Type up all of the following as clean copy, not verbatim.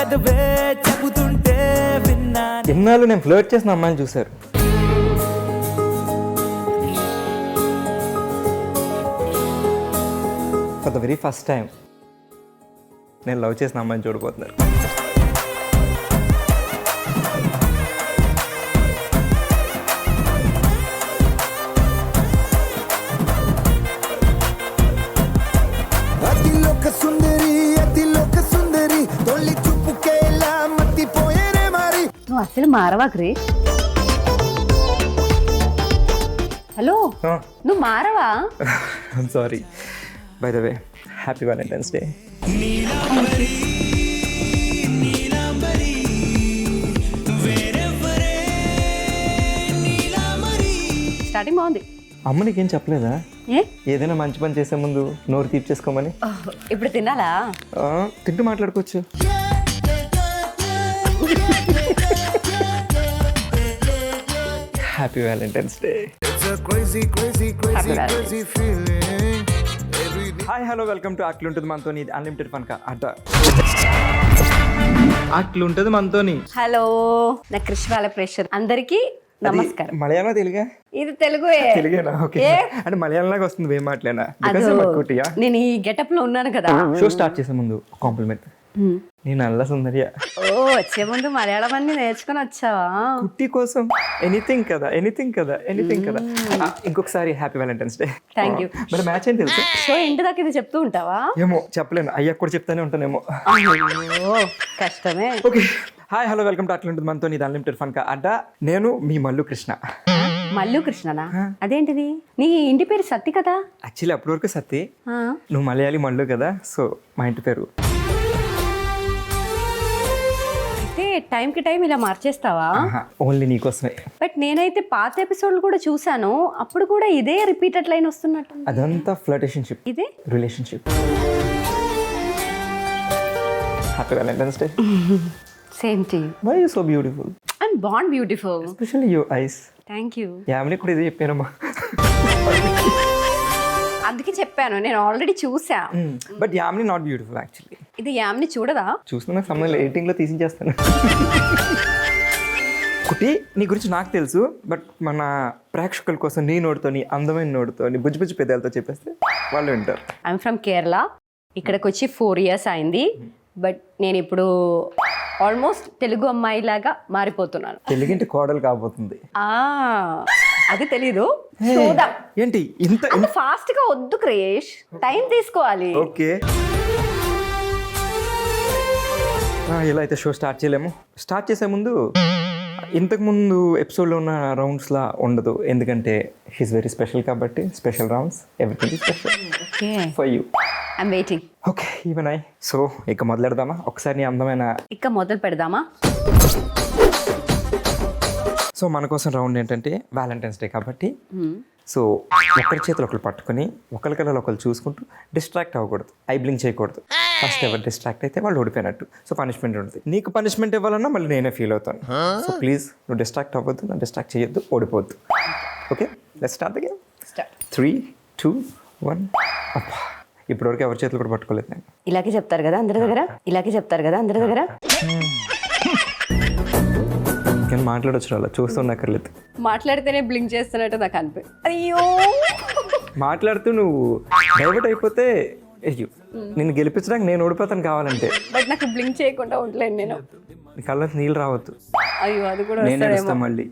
పెదవే చెబుతుంటే విన్నా. ఎన్నాళ్ళు నేను ఫ్లర్ట్ చేసిన అమ్మాయిని చూశారు. For the very first time నేను లవ్ చేసిన అమ్మాయిని చూడబోతున్నారు. అతిలోక సుందరి అతిలోక సుందరి తొలి చూపుకేలా మత్తిపోయేనే మరి. నువ్వు అసలు మారవా క్రిష్? హలో, నువ్వు మారవా? Sorry. By the way, happy Valentine's Day. Starting బాగుంది. అమ్మ నీకేం చెప్పలేదా ఏ ఏదైనా మంచి పని చేసే ముందు నోరు తీపి చేసుకోమని? ఇప్పుడు తినాలా? తింటూ మాట్లాడుకోవచ్చు. Happy Valentine's Day. Hi hello, welcome to ఆక్లు ఉంటుంది మనతో అన్లిమిటెడ్ ఫన్ కా అడ్డ. ఆక్లు ఉంటుంది మనతోని. హలో, నా క్రిష్ వాళ్ళ ప్రెషర్ అందరికి నమస్కారం. మలయాళం తెలుగా? ఇది తెలుగే. తెలుగేనా? ఓకే. అంటే మలయాళం లాగా వస్తుంది ఏం మాట్లాడినా. నేను ఈ గెటప్ లో ఉన్నాను కదా. షో స్టార్ట్ చేసే ముందు కాంప్లిమెంట్. నేను అల్ల సుందరియా. ఓ, వచ్చే ముందు మలయాళం అన్ని నేర్చుకుని వచ్చావా? కుట్టి కోసం ఎనీథింగ్ కదా, ఎనీథింగ్ కదా, ఎనీథింగ్ కదా. ఇంకొకసారి happy Valentine's day. Thank you. మరి మ్యాచ్ ఏం తెలుసు? షో ఇంటి దాకా ఇది చెప్తూ ఉంటావా? ఏమో చెప్పలేను, అయ్యా కూడా చెప్తానే ఉంటానేమో. అయ్యో, కష్టమే. Okay, hi hello, welcome to అట్లుంటుంది మనతో ఇది అన్లిమిటెడ్ ఫన్ కా అడ్డా. నేను మీ మల్లు కృష్ణ. మల్లు కృష్ణనా? అదేంటిది? నీ ఇంటి పేరు సత్తి కదా? యాక్చువల్లీ అప్పటి వరకు సత్తి, ఆ, నువ్వు మలయాళీ మల్లు కదా, సో మా ఇంటి పేరు. అయితే టైం కి టైం ఇలా మార్చేస్తావా? ఓన్లీ నీకోసమే. బట్ నేనైతే పాత ఎపిసోడ్లు కూడా చూసాను, అప్పుడు కూడా ఇదే రిపీటెడ్ లైన్ వస్తున్నట్టు. అదంతా ఫ్లర్టేషన్షిప్, ఇదే relationship. Happy Valentine's day. Same to you. Why you so beautiful and bond beautiful. Especially your eyes. Thank you. Yamini కూడా ఇదే చెప్పానమ్మా. అందుకే చెప్పాను, నేను ఆల్రెడీ చూసా. But Yamini not beautiful actually. ఇది యామ్ని చూడదా? చూస్తున్నా సమయంలో ఎడిటింగ్లో తీసించేస్తాను. కుట్టి, నీ గురించి నాకు తెలుసు, బట్ మన ప్రేక్షకుల కోసం నీ నోటితో, నీ అందమైన నోటితో, నీ బుజ్జి బుజ్జి పెదాలతో చెప్పేస్తే వాళ్ళు వింటారు. I'm from Kerala. ఇక్కడికి వచ్చి 4 years అయింది. బట్ నేను ఇప్పుడు ఆల్మోస్ట్ తెలుగు అమ్మాయిలాగా మారిపోతున్నాను. తెలుగింటి కోడలు కాబోతుంది. అది తెలీదు, చూద్దాం. ఏంటి ఇంత ఫాస్ట్ గా వద్దు క్రిష్, టైం తీసుకోవాలి. ఓకే, ఇలా అయితే షో స్టార్ట్ చేయలేము. స్టార్ట్ చేసే ముందు ఇంతకు ముందు ఎపిసోడ్లో ఉన్న రౌండ్స్లా ఉండదు, ఎందుకంటే హీస్ వెరీ స్పెషల్ కాబట్టి. Special rounds, everything special for you. I'm waiting. Okay, even I. So ఇక మొదలెడదామా? ఒకసారి నీ అందమైన ఇక మొదలు పెడదామా? సో మన కోసం రౌండ్ ఏంటంటే వ్యాలంటైన్స్ డే కాబట్టి, సో ఒకరి చేతులు ఒకరు పట్టుకొని ఒకరికల్లా ఒకరు చూసుకుంటూ డిస్ట్రాక్ట్ అవ్వకూడదు, ఐ బ్లింక్ చేయకూడదు. ఫస్ట్ ఎవరు డిస్ట్రాక్ట్ అయితే వాళ్ళు ఓడిపోయినట్టు. సో పనిష్మెంట్ ఉంటుంది. నీకు పనిష్మెంట్ ఇవ్వాలన్నా మళ్ళీ నేనే ఫీల్ అవుతాను. సో ప్లీజ్ నువ్వు డిస్ట్రాక్ట్ అవ్వద్దు, నన్ను డిస్ట్రాక్ట్ చేయొద్దు, ఓడిపోవద్దు. Okay, let's start the game. 3, 2, 1. అబ్బా, ఇప్పటివరకు ఎవరి చేతులు కూడా పట్టుకోలేదు నేను. ఇలాగే చెప్తారు కదా అందరి దగ్గర, ఇలాగే చెప్తారు కదా అందరి దగ్గర. కానీ మాట్లాడొచ్చు, అలా చూస్తున్నక్కర్లేదు. మాట్లాడితేనే బ్లింక్ చేస్తున్నట్టు నాకు అయ్యో, మాట్లాడుతూ నువ్వు డైవర్ట్ అయిపోతే అయ్యో, నేను గెలిపించడానికి నేను ఓడిపోతాను కావాలంటే. బట్ నాకు బ్లింక్ చేయకుండా ఉండలేను నేను. నీ కళ్ళకి నీళ్ళు రావద్దు. అయ్యో, అది కూడా నేను ఏడుస్తా మళ్ళీ.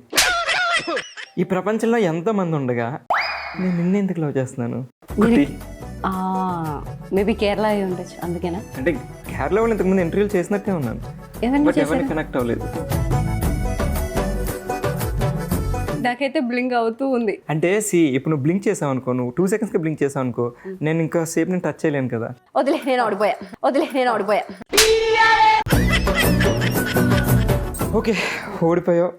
ఈ ప్రపంచంలో ఎంతమంది ఉండగా నేను నిన్ను ఎందుకు లవ్ చేస్తున్నాను? మేబీ కేరళ అయి ఉండొచ్చు, అందుకేనా? అంటే కేరళ వాళ్ళు ఇంతకుముందు ఇంటర్వ్యూలు చేసినట్టే ఉన్నాను, బట్ ఎవరిని కనెక్ట్ అవ్వలేదు. నాకైతే బ్లింక్ అవుతూ ఉంది. అంటే ఇప్పుడు నువ్వు బ్లింక్ చేసావు అనుకో, నువ్వు 2 seconds బ్లింక్ చేసావు అనుకో, నేను ఇంకా సేపు నేను టచ్ చేయలేను కదా. వదిలే, నేను ఓడిపోయా. ఓకే, ఓడిపోయావు.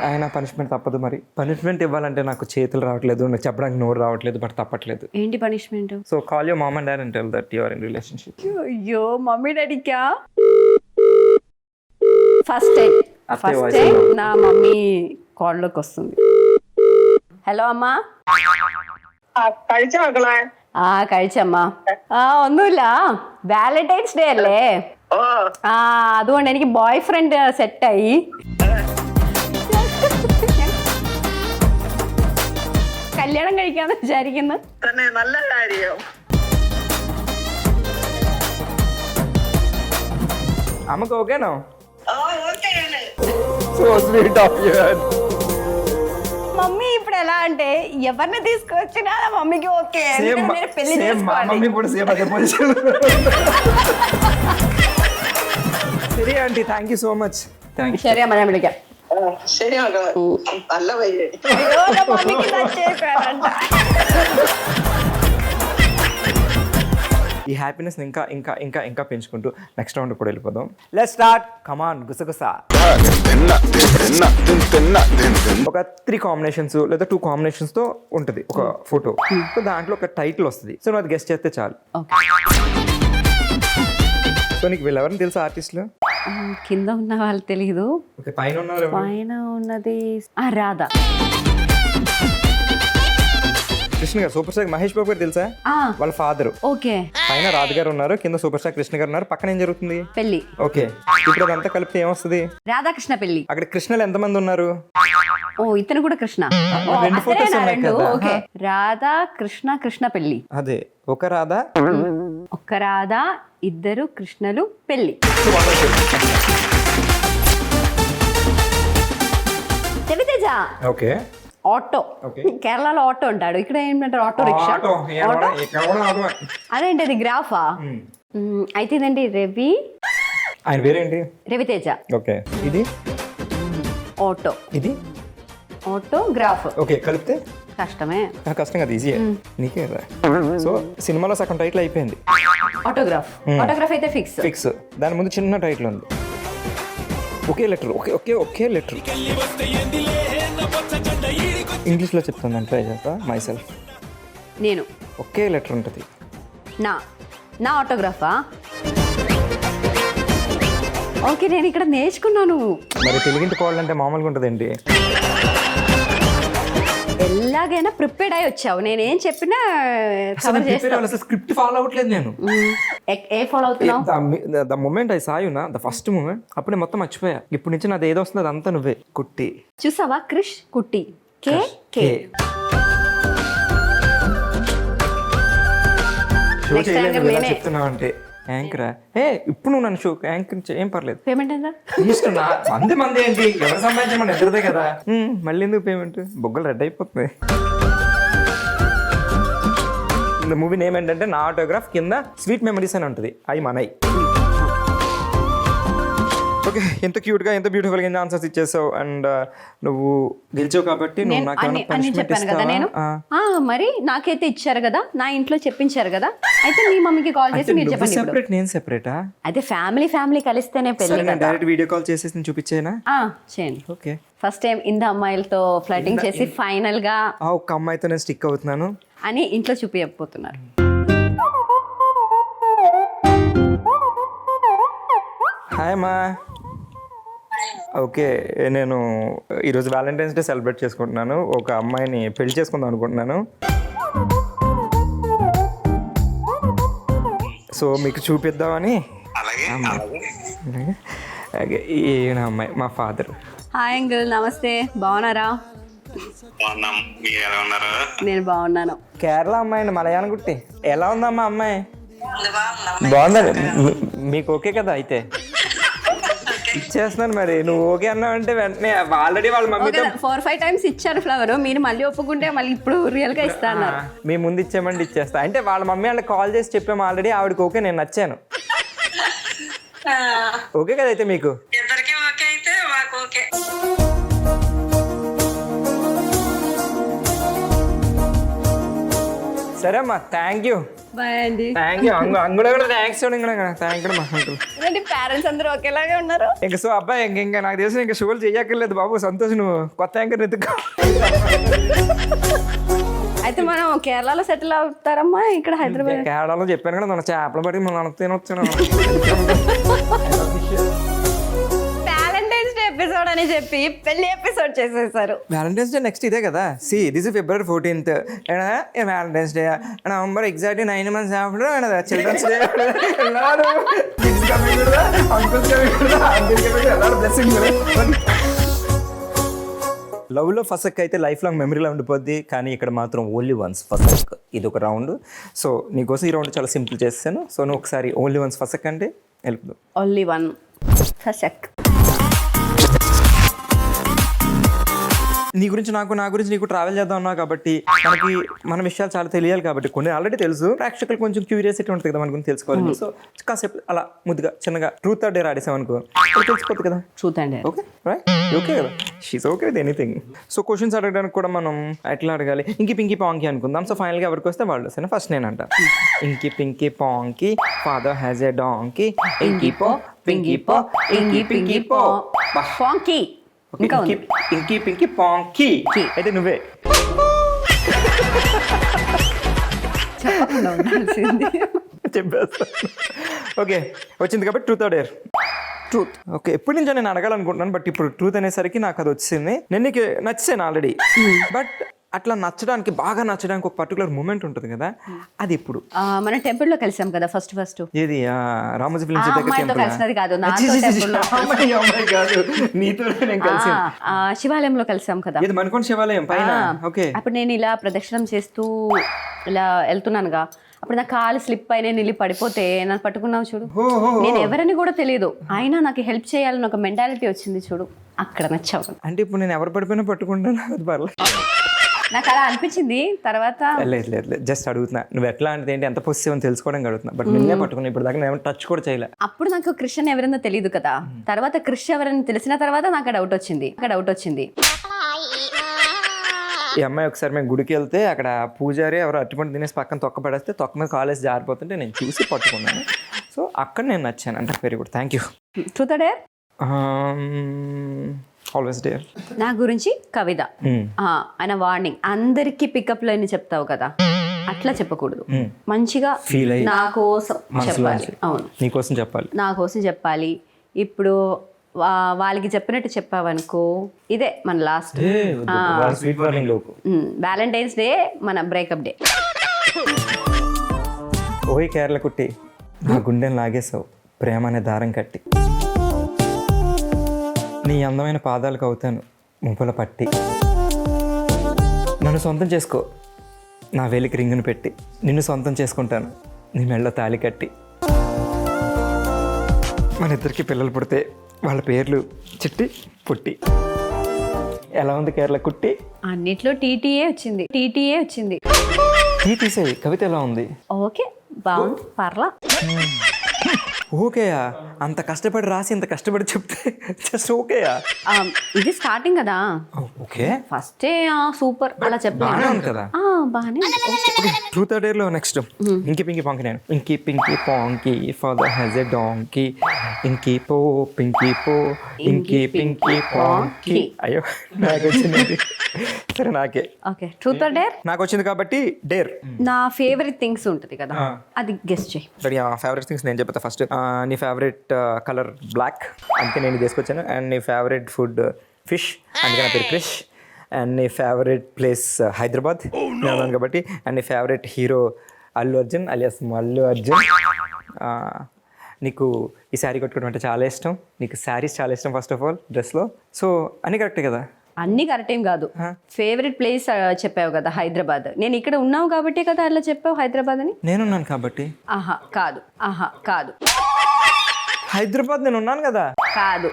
ఆయన పనిష్మెంట్ తప్పదు. మరి పనిష్మెంట్ ఇవ్వాలంటే నాకు చేతులు రావట్లేదు, నాకు చెప్పడానికి నోరు రావట్లేదు, బట్ తప్పట్లేదు. ఏంటి punishment? So call your mom and dad and tell that you are in relationship. అయ్యో, మమ్మీ డాడీకా? ఫస్ట్ టైం నా మమ్మీ కాల్లోకి వస్తుంది. ഹലോ അമ്മ. കഴിച്ചോ മക്കളെ? കഴിച്ചമ്മ. ഒന്നുമില്ല, വാലന്റൈൻസ് ഡേ അല്ലേ, അതുകൊണ്ട് എനിക്ക് ബോയ് ഫ്രണ്ട് സെറ്റായി. കല്യാണം കഴിക്കാന്ന് വിചാരിക്കുന്നു. തന്നെ നല്ല കാര്യം. అమ్మకు ఓకేనా? ఓకేనండి. So sweet of you. Mummy ఇప్పుడు ఎలా అంటే ఎవరిని తీసుకొచ్చినా మమ్మీకి ఓకే, ఎందుకంటే నేను పెళ్లి చేసుకోవాలి. మమ్మీ కూడా సేమ్ అదే పొజిషన్. ശരി aunty, thank you so much. ശരി അമ്മ, ഞാൻ വിളിക്കാം. ശരി മക്കളെ, നല്ല പയ്യൻ. അയ്യോ, నా మమ్మీకి నచ్చేసాడంట. ఈ హ్యాపీనెస్ ఇంకా ఇంకా ఇంకా ఇంకా పెంచుకుంటూ నెక్స్ట్ రౌండ్ కూడా వెళ్ళిపోదాం. Let's start. కమాన్, గుసగుస. ఒక 3 కాంబినేషన్స్ లేదా 2 కాంబినేషన్స్ తో ఉంటుంది ఒక ఫోటో. సో దాంట్లో ఒక టైటిల్ వస్తుంది. సో నువ్వు అది గెస్ట్ చేస్తే చాలు. సో నీకు వీళ్ళెవరిని తెలుసు ఆర్టిస్టులు? కింద ఉన్న వాళ్ళు తెలీదు, ఓకే, పైన ఉన్నారు. పైన ఉన్నది రాధా. కృష్ణ గారు, సూపర్ స్టార్ మహేష్ బాబు గారు తెలుసా? వాళ్ళ ఫాదర్. ఓకే. పైన రాధ గారు ఉన్నారు, కింద సూపర్ స్టార్ కృష్ణ గారు ఉన్నారు. పక్కన ఏం జరుగుతుంది? పెళ్లి. ఓకే, ఇప్పుడు అదంతా కలిపితే ఏమొస్తుంది? రాధాకృష్ణ పెళ్లి. అక్కడ కృష్ణలు ఎంతమంది ఉన్నారు? ఓ, ఇతను కూడా కృష్ణ. రెండు ఫోటోస్ ఉన్నాయి కదా. ఓకే, రాధా కృష్ణ, కృష్ణ పెళ్లి. అదే, ఒక రాధ, ఒక్క రాధా, ఇద్దరు కృష్ణలు పెళ్లి. రవితేజ ఓకే. ఆటో. కేరళలో ఆటో అంటాడు, ఇక్కడ ఏంటంటారు ఆటో రిక్షా. అదేంటి, అది గ్రాఫా? అయితే ఇదండి రవి. ఆయన పేరేంటి? రవితేజ. ఓకే, ఇది ఆటో, ఇది ఆటోగ్రాఫ్. ఓకే, కలిపితే కష్టమే. కష్టం కదా, ఈజీ నీకే కదా. సో సినిమాలో సగం టైటిల్ అయిపోయింది. ఆటోగ్రాఫ్. ఆటోగ్రాఫ్ అయితే ఫిక్స్. ఫిక్స్. దాని ముందు చిన్న టైటిల్ ఉంది, ఒకే లెటర్. ఓకే ఓకే ఒకే లెటర్. ఇంగ్లీష్లో చెప్తుందని ట్రై చేస్తా. My self. నేను. ఒకే లెటర్ ఉంటుంది. నా ఆటోగ్రాఫా? ఓకే, నేను ఇక్కడ నేర్చుకున్నాను. మరి తెలుగింటి కోవాలంటే మామూలుగా ఉంటుందండి. ఎలాగైనా ప్రిపేర్డ్ అయి వచ్చావు, నేనేం చెప్పినా కవర్ చేస్తాను. స్క్రిప్ట్ ఫాలో అవ్వట్లేదు నేను. ఏ ఫాలో అవుతున్నావు? ద మూమెంట్ ఐ సాయునా, ద ఫస్ట్ మూమెంట్, అప్పుడే మొత్తం మర్చిపోయా. ఇప్పుడు నుంచి నాది ఏదో వస్తుంది అదంతా నువ్వే. కుట్టి చూసావా? క్రిష్ కుట్టి. కే కే. షో చేయలేదు చెప్తున్నావు అంటే యాంకరా. ఇప్పుడు నువ్వు నన్ను షో యాంకర్ ఏం పర్లేదు. పేమెంట్ ఎంత? ఇస్తున్నా. మంది ఏంటి, ఎవరు సంపాదించమని ఎదురుదే కదా. మళ్ళీ ఎందుకు పేమెంట్? బొగ్గలు రెడ్ అయిపోతుంది. మూవీ నేమ్ ఏంటంటే నా ఆటోగ్రాఫ్, కింద స్వీట్ మెమరీస్ అని ఉంటుంది. అవి మనయి. ఓకే, ఎంత క్యూట్గా ఎంత బ్యూటిఫుల్గా ఆన్సర్స్ ఇచ్చేసావు. అండ్ నువ్వు గెలిచావు కాబట్టి నువ్వు నాకు అన్ని చెప్పాను కదా నేను. మరి నాకైతే ఇచ్చారు కదా, నా ఇంట్లో చెప్పించారు కదా, అయితే మీ మమ్మీకి కాల్ చేసి మీరు చెప్పండి. సెపరేట్, నేను సెపరేటా? అదే ఫ్యామిలీ కలిస్తేనే పెళ్లి. డైరెక్ట్ వీడియో కాల్ చేసేసి నేను చూపించేనా? చేయండి. ఓకే. ఫస్ట్ టైం ఇంత అమ్మాయిలతో ఫ్లర్టింగ్ చేసి ఫైనల్ గా ఒక్క అమ్మాయితో నేను స్టిక్ అవుతున్నాను అని ఇంట్లో చూపించకపోతున్నారు. హాయ్ అమ్మా. ఓకే, నేను ఈరోజు వ్యాలంటైన్స్ డే సెలబ్రేట్ చేసుకుంటున్నాను. ఒక అమ్మాయిని పెళ్లి చేసుకుందాం అనుకుంటున్నాను. సో మీకు చూపిద్దామని. ఈయన అమ్మాయి మా ఫాదర్. హాయ్ అంకుల్, నమస్తే. బాగున్నారా? నేను బాగున్నాను. కేరళ అమ్మాయిని మలయాళం గుట్టి. ఎలా ఉందమ్మా అమ్మాయి? బాగుందండి. మీకు ఓకే కదా? అయితే ఇచ్చేస్తున్నాను. మరి నువ్వు ఓకే అన్నావు అంటే వెంటనే ఆల్రెడీ వాళ్ళ మమ్మీతో 4-5 టైమ్స్ ఇచ్చారు ఫ్లవర్. మీరు మళ్ళీ ఒప్పుకుంటే మళ్ళీ ఇప్పుడు రియల్ గా ఇస్తాను. మీ ముందు ఇచ్చామండి ఇచ్చేస్తా అంటే వాళ్ళ మమ్మీ వాళ్ళకి కాల్ చేసి చెప్పాము ఆల్రెడీ. ఆవిడకి ఓకే, నేను నచ్చాను. ఓకే కదా అయితే మీకు? ఇద్దరికి ఓకే అయితే మాకు ఓకే. సరే అమ్మా, థ్యాంక్ యూ. బాయ్ అండి. Thank you. అంగుడ కూడా థ్యాంక్స్ చూడండి. థ్యాంక్ యూ మా అంకుల్. పేరెంట్స్ అందరూ ఒకేలాగే ఉన్నారు. ఇంకా సో అబ్బాయి ఇంకా నాకు తెలిసి ఇంకా షోలు చేయక్కర్లేదు బాబు. సంతోష్, నువ్వు కొత్త యాంకర్ ఎత్తుకో. అయితే మనం కేరళలో సెటిల్ అవుతారమ్మా, ఇక్కడ హైదరాబాద్. కేరళలో చెప్పాను కదా, మన చేపలు పడి మనం తినొచ్చు. వ్యాలంటైన్స్ డే ఎపిసోడ్ అని చెప్పి పెళ్లి ఎపిసోడ్ చేసేసారు. వ్యాలంటైన్స్ డే నెక్స్ట్ ఇదే కదా. This is February 14th valentine's day, November exactly 9 months after children's day. లవ్లో ఫసక్ అయితే లైఫ్ లాంగ్ మెమరీలో ఉండిపోద్ది, కానీ ఇక్కడ మాత్రం ఓన్లీ వన్స్ ఫసక్. ఇది ఒక రౌండ్. సో నీకోసం ఈ రౌండ్ చాలా సింపుల్ చేస్తాను. సో నువ్వు ఒకసారి ఓన్లీ వన్స్ ఫసక్ అంటే వెళ్ళిపోదు. Only one ఫసక్. నీ గురించి నా గురించి నీకు ట్రావెల్ చేద్దాం అన్నావు కాబట్టి మనకి మన విషయాలు చాలా తెలియాలి కాబట్టి కొన్ని ఆల్రెడీ తెలుసు. ప్రేక్షకులు కొంచెం క్యూరియాసిటీ ఉంటుంది కదా మన గురించి తెలుసుకోవాలి. సో కాసేపు అలా ముద్దుగా చిన్నగా ట్రూత్ ఆర్ డేర్ ఆడేసాం అనుకో, తెలిసిపోతుంది కదా. Truth and dare. Okay right, okay కదా. She's okay with anything. So questions అడగడానికి కూడా మనం ఎట్లా అడగాలి, ఇంకి పింకి పాంకి అనుకుందాం. సో ఫైనల్గా ఎవరికి వస్తే వాళ్ళు వస్తాను. ఫస్ట్ నేను అంటాను ఇంకి పింకి పాంకి ఫాదర్ హ్యాజ్ ఎ డాంకి ఇంకి పో పింకి పో ఇంకి పింకి పో పాంకి. ఇంకా ఉంది ఇంకి పింకి పాంకి. అయితే నువ్వే చెప్పకుండా ఉండాల్సింది. చెప్పేస్తా. ఓకే వచ్చింది కాబట్టి truth or dare. Truth. Okay ఎప్పటి నుంచో నేను అడగాలనుకుంటున్నాను, బట్ ఇప్పుడు ట్రూత్ అనేసరికి నాకు అది వచ్చింది. నేను నీకు నచ్చాను ఆల్రెడీ, బట్ అట్లా నచ్చడానికి బాగా నచ్చడానికి ఒక పర్టికులర్ మూమెంట్ ఉంటుంది కదా, అది ఇప్పుడు మన టెంపుల్లో కలిసాం కదా ఫస్ట్. ఏది రామోజీ ఫిల్మ్ అమ్మాయితో కలిసినది కాదు, నాతో టెంపుల్లో. నీతో నేను కలిసి శివాలయంలో కలిసాం కదా. ఇది మణికొండ శివాలయం పైన. ఓకే అప్పుడు నేను ఇలా ప్రదక్షిణం చేస్తూ ఇలా వెళ్తున్నానుగా, అప్పుడు నా కాలు స్లిప్ అయి నేను వెళ్ళి పడిపోతే నన్ను పట్టుకున్నావు చూడు. నేను ఎవరని కూడా తెలియదు, అయినా నాకు హెల్ప్ చేయాలని ఒక మెంటాలిటీ వచ్చింది చూడు, అక్కడ నచ్చావు. అంటే ఇప్పుడు నేను ఎవరు పడిపోయినా పట్టుకుంటాను, అది పర్లేదు. నాకు అలా అనిపించింది. తర్వాత లేదు జస్ట్ అడుగుతున్నా, నువ్వు ఎట్లా అంటే ఏంటి ఎంత పొసిటివ్ అని తెలుసుకోవడానికి అడుగుతున్నా. బట్ నిన్నే పట్టుకున్నా, ఇప్పుడు దాకా నేను టచ్ కూడా చేయలే. అప్పుడు నాకు కృష్ణ ఎవరైనా తెలియదు కదా, తర్వాత కృష్ణ ఎవరైనా తెలిసిన తర్వాత నాకు డౌట్ వచ్చింది. ఈ అమ్మాయి ఒకసారి మేము గుడికి వెళ్తే అక్కడ పూజారి ఎవరు అట్టుపండి తినేసి పక్కన తొక్క పడేస్తే తొక్క మీద కాలేజ్ జారిపోతుంటే నేను చూసి పట్టుకున్నాను. సో అక్కడ నేను నచ్చాను. అంటే very good, thank you. Truth or dare? Always dare. నా గురించి కవిత ఆయన వార్నింగ్, అందరికి పికప్ లైన్ చెప్తావు కదా, అట్లా చెప్పకూడదు. మంచిగా ఫీల్ అయ్యి నా కోసం చెప్పాలి. అవును, నీకోసం చెప్పాలి, నా కోసం చెప్పాలి. ఇప్పుడు వాళ్ళకి చెప్పినట్టు చెప్పావనుకో, ఇదే మన లాస్ట్ వ్యాలంటైన్స్ డే, మన బ్రేకప్ డే. ఓయ్ కేరళ కుట్టి, నా గుండెని లాగేసావు ప్రేమ అనే దారం కట్టి, నీ అందమైన పాదాలకు అవుతాను ముంపుల పట్టి, నన్ను సొంతం చేసుకో నా వేలికి రింగును పెట్టి, నిన్ను సొంతం చేసుకుంటాను నీ మెళ్ళ తాళి కట్టి, మన ఇద్దరికి పిల్లలు పుడితే వాళ్ళ పేర్లు చిట్టి పుట్టి. ఎలా ఉంది కేరళ కుట్టి? అన్నిట్లో టీటీఏ వచ్చింది. టీ తీసేయి. కవిత ఎలా ఉంది? ఓకే, బాగుంది, పర్లా. ఓకేయా? అంత కష్టపడి రాసి ఇంత కష్టపడి చెప్తే జస్ట్ ఓకేయా? ఇది స్టార్టింగ్ కదా. ఓకే ఫస్టే సూపర్ అలా చెప్పాను కదా. బాగానే. ట్రూత్ ఆర్ డేర్ లో నెక్స్ట్ ఇంకి పింకి పాంకి. నేను ఇంకి పింకి పాంకి ఫాదర్ హ్యాజ్ ఎ డాంకి ఇంకి పో పింకి పో ఇంకి పింకి పాంకి. అయ్యో నాకు వచ్చింది. సరే నాకే. Okay, truth or dare? నాకు వచ్చింది కాబట్టి డేర్. నా ఫేవరెట్ థింగ్స్ ఉంటుంది కదా, అది గెస్ట్ చేయి. ఫేవరెట్ థింగ్స్ నేను చెప్తా ఫస్ట్. నీ ఫేవరెట్ కలర్ బ్లాక్, అందుకే నేను తీసుకొచ్చాను. అండ్ నీ ఫేవరెట్ ఫుడ్ ఫిష్, అందుకే నా పేరు క్రిష్. అండ్ నీ ఫేవరెట్ ప్లేస్ హైదరాబాద్ నేను కాబట్టి. అండ్ నీ favourite hero Allu Arjun alias Mallu Arjun. నీకు ఈ శారీ కట్టుకోవడం అంటే చాలా ఇష్టం, నీకు శారీస్ చాలా ఇష్టం ఫస్ట్ ఆఫ్ ఆల్ డ్రెస్లో. సో అన్నీ కరెక్టే కదా? అన్ని కరెక్ట్ ఏం కాదు. ఫేవరెట్ ప్లేస్ చెప్పావు కదా హైదరాబాద్, నేను ఇక్కడ ఉన్నావు కాబట్టి కదా అలా చెప్పావు హైదరాబాద్ అని. నేనున్నాను కాబట్టి. కాదు హైదరాబాద్ నేను ఉన్నాను కదా. కాదు,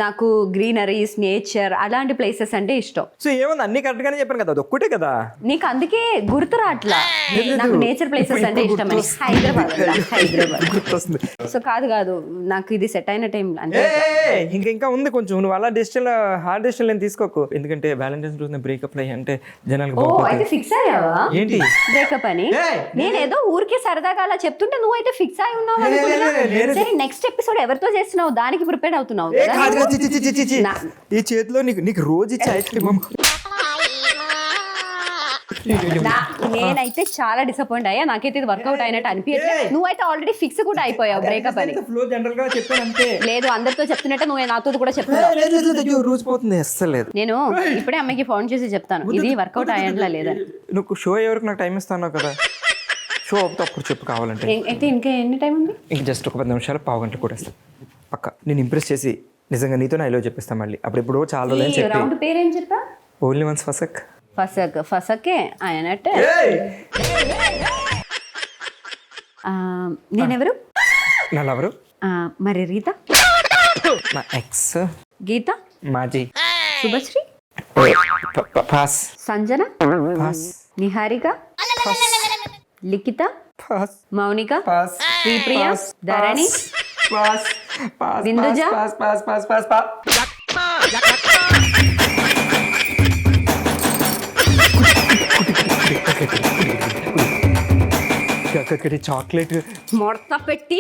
నాకు గ్రీనరీస్, నేచర్ అలాంటి ప్లేసెస్ అంటే ఇష్టం. సో ఏముంది, అన్ని కరెక్ట్ గానే చెప్పాను కదా, అది ఒక్కటే కదా. నీకు అందుకే గుర్తు రాట్లా నాకు నేచర్ ప్లేసెస్ అంటే ఇష్టం అని. హైదరాబాద్ గుర్తొస్తుంది. సో కాదు, నాకు ఇది సెట్ అయిన టైం అంటే. ఇంకా ఉంది కొంచెం, నువ్వు అలా డెసిషన్ హార్డ్ డెసిషన్ నేను తీసుకోకు. ఎందుకంటే వ్యాలంటైన్స్ రోజున బ్రేకప్ అయ్యి అంటే జనాలకు అయితే ఫిక్స్ అయ్యావా ఏంటి బ్రేకప్ అని? నేనేదో ఊరికే సరదాగా అలా చెప్తుంటే నువ్వు అయితే ఫిక్స్ అయి ఉన్నావు. సరే, నెక్స్ట్ ఎపిసోడ్ ఎవరితో చేస్తున్నావు దానికి ప్రిపేర్ అవుతున్నావు. ఈ చేతిలో నీకు రోజు ఇచ్చే ఐస్ క్రీమ్ నేనైతే చాలా డిసప్పాయింట్ అయ్యా. నాకైతే ఇది వర్కౌట్ అయినట్టు అనిపించలేదు. నువ్వైతే ఆల్రెడీ ఫిక్స్ కూడా అయిపోయావు బ్రేకప్ అని. ఫ్లో జనరల్ గా చెప్పాను అంతే. లేదు, అందరితో చెప్తున్నట్టే నువ్వు నాతో కూడా చెప్తున్నావు. రూసిపోతుంది అస్సలు లేదు. నేను ఇప్పుడే అమ్మాయికి ఫోన్ చేసి చెప్తాను ఇది వర్కౌట్ అయ్యేలా లేదని. నువ్వు షో ఎవరికి నాకు టైం ఇస్తాను కదా, షో అవుతా అప్పుడు చెప్పు కావాలంటే. అయితే ఇంకా ఎన్ని టైం ఉంది? ఇంక జస్ట్ ఒక 10 నిమిషాలు, పావు గంటలు కూడా ఇస్తాను పక్క. నేను ఇంప్రెస్ చేసి నిజంగా నీతో ఐలో చెప్పిస్తాను మళ్ళీ. అప్పుడు ఇప్పుడు చాలా రోజులు అని చెప్పి. రౌండ్ పేరేం చెప్పా? ఓన్లీ వన్స్ ఫసక్. ఫసకే ఆయనట్టే. నేనెవరు? నా లవరు. మరి రీత? నా ఎక్స్. గీత? మాజీ. Subhashri? Pass. Sanjana? Pass. Niharika? Likhitha? Pass. Mounika? Pass. Sripriya? Dharani? Pass. Pass. Binduja? Pass pass pass pass pass. Chocolate మొడత పెట్టి